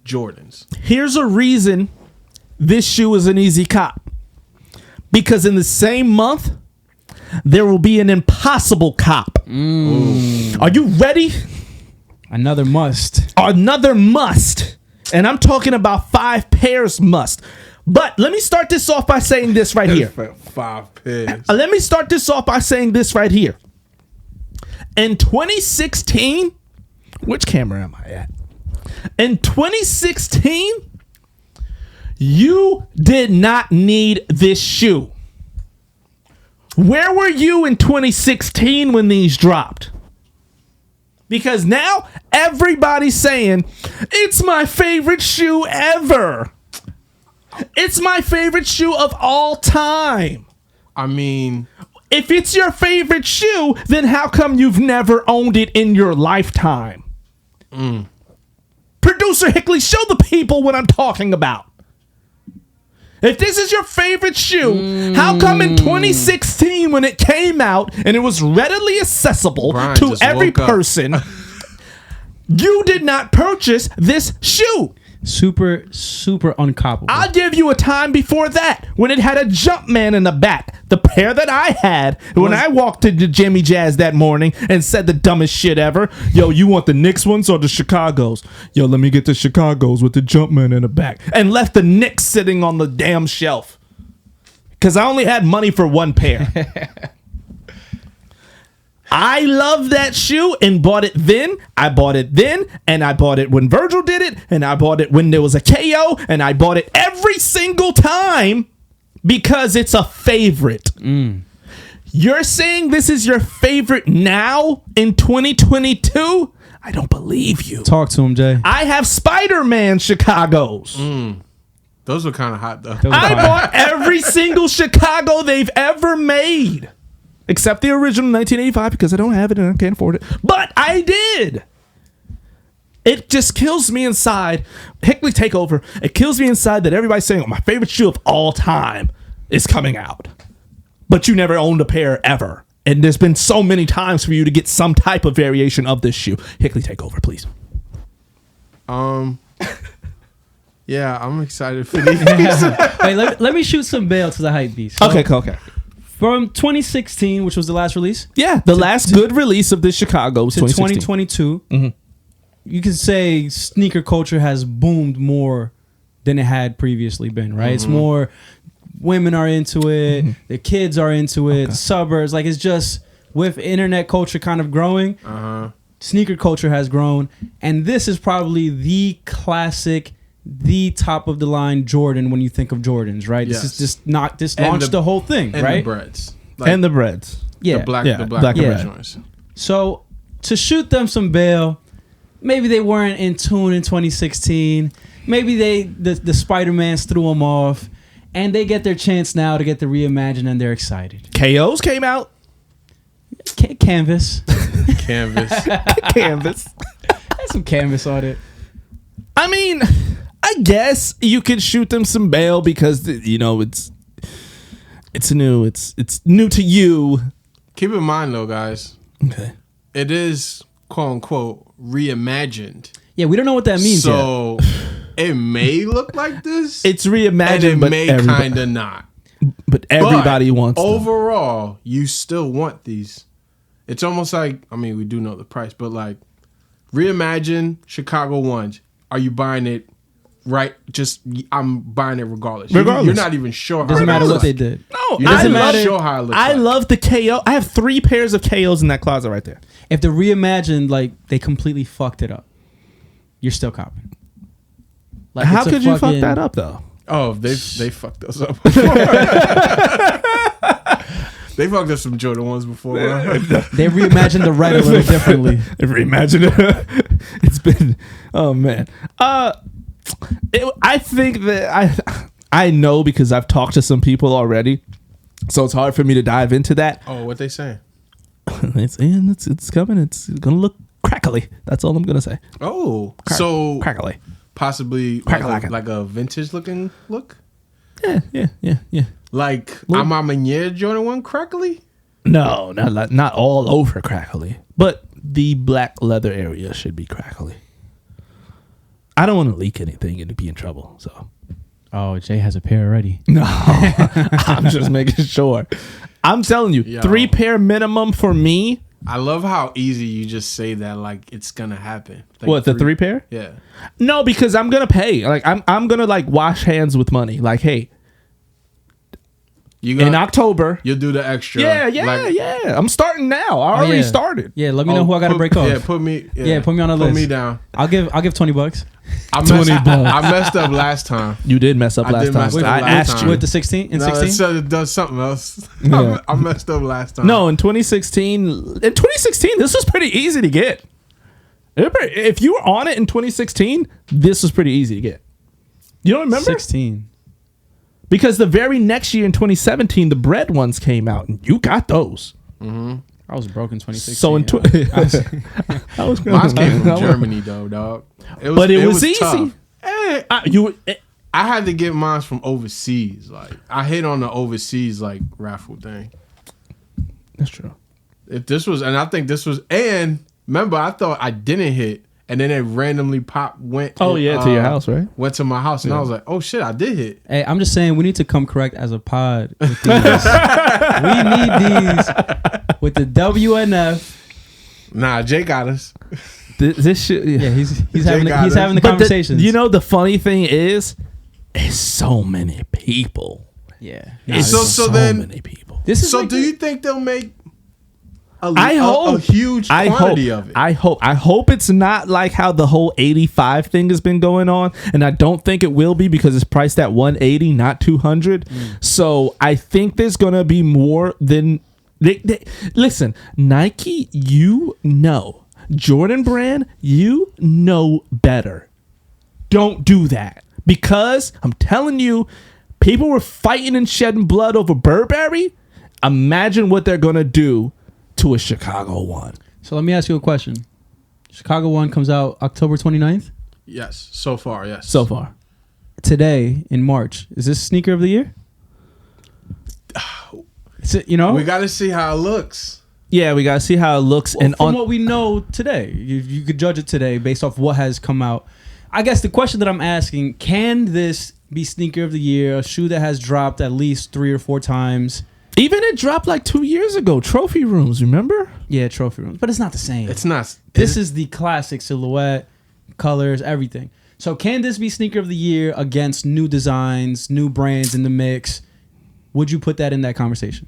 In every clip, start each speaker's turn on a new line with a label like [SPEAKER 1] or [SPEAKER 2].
[SPEAKER 1] Jordans.
[SPEAKER 2] Here's a reason this shoe is an easy cop. Because in the same month, there will be an impossible cop. Are you ready?
[SPEAKER 3] Another must.
[SPEAKER 2] Another must. And I'm talking about 5 pairs must. But let me start this off by saying this right here.
[SPEAKER 1] 5 pairs.
[SPEAKER 2] Let me start this off by saying this right here. In 2016, which camera am I at? In 2016, you did not need this shoe. Where were you in 2016 when these dropped? Because now everybody's saying, it's my favorite shoe ever. It's my favorite shoe of all time.
[SPEAKER 1] I mean,
[SPEAKER 2] if it's your favorite shoe, then how come you've never owned it in your lifetime? Producer Hickley, show the people what I'm talking about. If this is your favorite shoe, how come in 2016 when it came out and it was readily accessible
[SPEAKER 1] Brian
[SPEAKER 2] to every person, you did not purchase this shoe?
[SPEAKER 3] Super uncoppable.
[SPEAKER 2] I'll give you a time before that when it had a Jumpman in the back. The pair that I had when I walked to the Jimmy Jazz that morning and said the dumbest shit ever. Yo, you want the Knicks ones or the Chicago's? Yo, let me get the Chicago's with the Jumpman in the back. And left the Knicks sitting on the damn shelf. Because I only had money for one pair. I love that shoe and bought it then. I bought it then, and I bought it when Virgil did it, and I bought it when there was a KO, and I bought it every single time because it's a favorite. You're saying this is your favorite now in 2022? I don't believe you.
[SPEAKER 3] Talk to him, Jay.
[SPEAKER 2] I have Spider-Man Chicago's.
[SPEAKER 1] those are kind of hot though.
[SPEAKER 2] I bought every single Chicago they've ever made. Except the original 1985 because I don't have it and I can't afford it. But I did. It just kills me inside. Hickley Takeover. It kills me inside that everybody's saying, oh, my favorite shoe of all time is coming out. But you never owned a pair ever. And there's been so many times for you to get some type of variation of this shoe. Hickley Takeover, please.
[SPEAKER 1] Yeah, I'm excited for these.
[SPEAKER 3] Wait, let me shoot some bail to the hype beast. So,
[SPEAKER 2] Okay.
[SPEAKER 3] From 2016, which was the last release,
[SPEAKER 2] Yeah, the last good release of this Chicago was
[SPEAKER 3] to 2022, you can say sneaker culture has boomed more than it had previously been, right? It's more women are into it, the kids are into it, suburbs, like it's just with internet culture kind of growing, sneaker culture has grown, and this is probably the classic, the top of the line Jordan when you think of Jordans, right?
[SPEAKER 1] Yes.
[SPEAKER 3] This is just not this launched the whole thing,
[SPEAKER 1] and
[SPEAKER 3] right?
[SPEAKER 1] the breads.
[SPEAKER 2] And the breads.
[SPEAKER 3] Yeah.
[SPEAKER 1] The black
[SPEAKER 2] black
[SPEAKER 1] bread
[SPEAKER 2] bread.
[SPEAKER 1] joints.
[SPEAKER 3] So to shoot them some bail, maybe they weren't in tune in 2016. Maybe the Spider-Mans threw them off, and they get their chance now to get the Reimagined, and they're excited.
[SPEAKER 2] KOs came out.
[SPEAKER 3] Canvas.
[SPEAKER 1] Canvas.
[SPEAKER 2] Canvas.
[SPEAKER 3] That's some canvas on it.
[SPEAKER 2] I mean, I guess you could shoot them some bail because it's new. It's new to you.
[SPEAKER 1] Keep in mind though, guys,
[SPEAKER 2] Okay.
[SPEAKER 1] it is quote unquote reimagined.
[SPEAKER 3] Yeah, we don't know what that means yet.
[SPEAKER 1] So it may look like this.
[SPEAKER 2] It's reimagined,
[SPEAKER 1] and it
[SPEAKER 2] but
[SPEAKER 1] may
[SPEAKER 2] everybody,
[SPEAKER 1] kind of not.
[SPEAKER 2] but everybody
[SPEAKER 1] But
[SPEAKER 2] wants them.
[SPEAKER 1] overall, you still want these. It's almost like, I mean, we do know the price, but like Reimagined Chicago ones. Are you buying it? Right, just I'm buying it regardless. You're not even sure. How
[SPEAKER 3] Doesn't
[SPEAKER 1] it
[SPEAKER 3] matter
[SPEAKER 1] looks
[SPEAKER 3] what they
[SPEAKER 1] like.
[SPEAKER 3] did.
[SPEAKER 2] No,
[SPEAKER 1] You
[SPEAKER 2] I
[SPEAKER 1] doesn't
[SPEAKER 2] love
[SPEAKER 1] matter
[SPEAKER 2] it.
[SPEAKER 1] sure how it looks
[SPEAKER 2] I
[SPEAKER 1] like.
[SPEAKER 2] love the KO. I have 3 pairs of KOs in that closet right there.
[SPEAKER 3] If the Reimagined, like, they completely fucked it up, you're still copping. Like,
[SPEAKER 2] How
[SPEAKER 3] it's a
[SPEAKER 2] could you fuck
[SPEAKER 3] fucking-
[SPEAKER 2] that up though?
[SPEAKER 1] Oh, they fucked us up before. They fucked us some Jordan ones before, bro.
[SPEAKER 3] They reimagined the red a little differently.
[SPEAKER 2] Reimagine it. It's been, oh man. I think that I know because I've talked to some people already, so it's hard for me to dive into that.
[SPEAKER 1] Oh, what they saying?
[SPEAKER 2] It's coming. It's gonna look crackly. That's all I'm gonna say.
[SPEAKER 1] Oh, so
[SPEAKER 2] Crackly.
[SPEAKER 1] possibly like a vintage looking look?
[SPEAKER 2] Yeah.
[SPEAKER 1] Like I'm Amanier Jordan 1 crackly?
[SPEAKER 2] No, not all over crackly, but the black leather area should be crackly. I don't want to leak anything and be in trouble. So
[SPEAKER 3] Oh, Jay has a pair already.
[SPEAKER 2] no, I'm just making sure. I'm telling you,
[SPEAKER 1] Yo.
[SPEAKER 2] 3 pair minimum for me.
[SPEAKER 1] I love how easy you just say that like it's gonna happen. Like
[SPEAKER 2] What, the 3 pair?
[SPEAKER 1] Yeah.
[SPEAKER 2] No, because I'm gonna pay. Like I'm gonna like wash hands with money. Like, hey,
[SPEAKER 1] You
[SPEAKER 2] in October.
[SPEAKER 1] you'll do the extra.
[SPEAKER 2] Yeah.
[SPEAKER 1] Like,
[SPEAKER 2] I'm starting now. I already
[SPEAKER 3] yeah.
[SPEAKER 2] started.
[SPEAKER 3] Yeah, let me know who I got to
[SPEAKER 1] put-
[SPEAKER 3] break off.
[SPEAKER 1] Yeah, put me.
[SPEAKER 3] Yeah, put me on a
[SPEAKER 1] Put
[SPEAKER 3] list.
[SPEAKER 1] me down.
[SPEAKER 3] I'll give $20.
[SPEAKER 1] I
[SPEAKER 2] 20
[SPEAKER 1] messed,
[SPEAKER 2] bucks.
[SPEAKER 1] I messed up last time.
[SPEAKER 2] You did mess up
[SPEAKER 1] I
[SPEAKER 2] last
[SPEAKER 1] did
[SPEAKER 2] time.
[SPEAKER 1] mess up
[SPEAKER 2] I
[SPEAKER 1] last
[SPEAKER 2] asked
[SPEAKER 1] time.
[SPEAKER 2] you.
[SPEAKER 3] With the 16 and
[SPEAKER 1] No,
[SPEAKER 3] 16?
[SPEAKER 1] it said it does something else.
[SPEAKER 2] Yeah.
[SPEAKER 1] I messed up last time.
[SPEAKER 2] No, in 2016, this was pretty easy to get. If you were on it in 2016, this was pretty easy to get. You don't remember?
[SPEAKER 3] 16.
[SPEAKER 2] Because the very next year in 2017, the bread ones came out, and you got those.
[SPEAKER 3] I was broke in 2016.
[SPEAKER 2] So in I was
[SPEAKER 1] Mine came from Germany though, dog. It
[SPEAKER 2] was easy.
[SPEAKER 1] tough.
[SPEAKER 2] I
[SPEAKER 1] I had to get mine from overseas. Like I hit on the overseas like raffle thing.
[SPEAKER 2] That's true.
[SPEAKER 1] If this was, and I think this was, and remember, I thought I didn't hit, and then it randomly went.
[SPEAKER 2] Oh, yeah, to your house, right?
[SPEAKER 1] Went to my house, and I was like, oh shit, I did hit.
[SPEAKER 3] Hey, I'm just saying we need to come correct as a pod with these. We need these with the WNF.
[SPEAKER 1] Nah, Jay got us.
[SPEAKER 2] This shit.
[SPEAKER 3] Yeah, he's
[SPEAKER 1] Jay
[SPEAKER 3] having
[SPEAKER 1] got
[SPEAKER 3] he's
[SPEAKER 1] it.
[SPEAKER 3] having the
[SPEAKER 2] But
[SPEAKER 3] conversations.
[SPEAKER 2] you know, the funny thing is, it's so many people.
[SPEAKER 3] yeah.
[SPEAKER 2] It's
[SPEAKER 1] so
[SPEAKER 2] so
[SPEAKER 1] then-
[SPEAKER 2] many people.
[SPEAKER 3] This is
[SPEAKER 1] So,
[SPEAKER 3] like
[SPEAKER 1] do you think they'll make
[SPEAKER 2] I
[SPEAKER 1] a
[SPEAKER 2] hope
[SPEAKER 1] huge quantity of it?
[SPEAKER 2] I hope it's not like how the whole 85 thing has been going on, and I don't think it will be because it's priced at 180, not 200. So I think there's gonna be more than. Listen, Nike, you know, Jordan Brand, you know better. Don't do that because I'm telling you, people were fighting and shedding blood over Burberry. Imagine what they're gonna do to a Chicago one.
[SPEAKER 3] So let me ask you a question. Chicago one comes out October 29th.
[SPEAKER 1] Yes, so far, yes.
[SPEAKER 2] So far,
[SPEAKER 3] Today in March. Is this sneaker of the year? You know?
[SPEAKER 1] we got to see how it looks.
[SPEAKER 2] yeah, we gotta see how it looks. And
[SPEAKER 3] from
[SPEAKER 2] on
[SPEAKER 3] what we know today, you could judge it today based off what has come out. I guess the question that I'm asking, can this be sneaker of the year, a shoe that has dropped at least 3 or 4 times?
[SPEAKER 2] even it dropped like 2 years ago. Trophy rooms, remember?
[SPEAKER 3] Yeah, trophy room. But it's not the same.
[SPEAKER 1] It's not.
[SPEAKER 3] This is the classic silhouette, colors, everything. So can this be sneaker of the year against new designs, new brands in the mix? Would you put that in that conversation?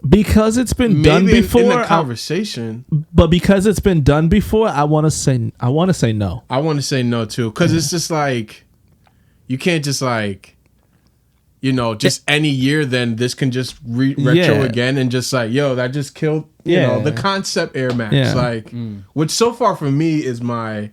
[SPEAKER 2] Because it's been done
[SPEAKER 1] maybe
[SPEAKER 2] before.
[SPEAKER 1] in the conversation.
[SPEAKER 2] But because it's been done before, I want to say no.
[SPEAKER 1] I want to say no too, because it's just like you can't just like, you know, just any year. Then this can just retro
[SPEAKER 2] Yeah.
[SPEAKER 1] again and just like, yo, that just killed. You know, the concept Air Max,
[SPEAKER 2] Yeah.
[SPEAKER 1] like, which so far for me is my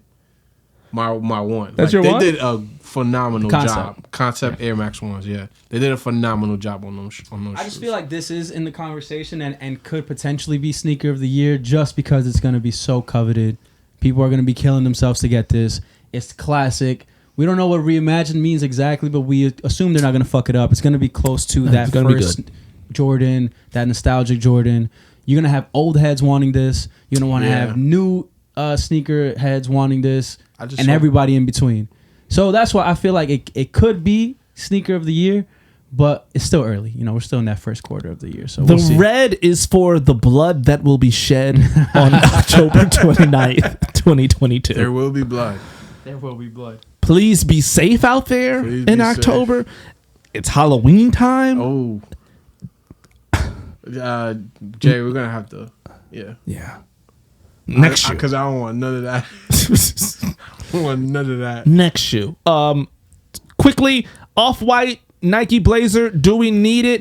[SPEAKER 1] one.
[SPEAKER 2] That's
[SPEAKER 1] like,
[SPEAKER 2] your
[SPEAKER 1] they
[SPEAKER 2] one?
[SPEAKER 1] did a phenomenal
[SPEAKER 3] Concept.
[SPEAKER 1] job. Concept Air Max ones, yeah, they did a phenomenal job on those.
[SPEAKER 3] I just feel like this is in the conversation and could potentially be sneaker of the year just because it's going to be so coveted. People are going to be killing themselves to get this. It's classic. We don't know what reimagined means exactly, but we assume they're not going to fuck it up. It's going to be close to that
[SPEAKER 2] gonna be
[SPEAKER 3] first
[SPEAKER 2] good.
[SPEAKER 3] Jordan, that nostalgic Jordan. You're going to have old heads wanting this. You're going to want to
[SPEAKER 1] Yeah.
[SPEAKER 3] have new sneaker heads wanting this,
[SPEAKER 1] I just
[SPEAKER 3] and
[SPEAKER 1] hope-
[SPEAKER 3] everybody in between. So that's why I feel like it could be sneaker of the year, but it's still early. You know, we're still in that first quarter of the year. So
[SPEAKER 2] The
[SPEAKER 3] we'll see.
[SPEAKER 2] red is for the blood that will be shed on October 29th, 2022.
[SPEAKER 1] there will be blood.
[SPEAKER 3] There will be blood.
[SPEAKER 2] Please be safe out there
[SPEAKER 1] Please
[SPEAKER 2] in
[SPEAKER 1] be
[SPEAKER 2] October. It's Halloween time.
[SPEAKER 1] Oh, Jay, we're gonna have to, yeah.
[SPEAKER 2] Yeah. Next shoe.
[SPEAKER 1] Because I don't want none of that. I don't want none of that.
[SPEAKER 2] Next shoe. Quickly, Off-White Nike Blazer. Do we need it?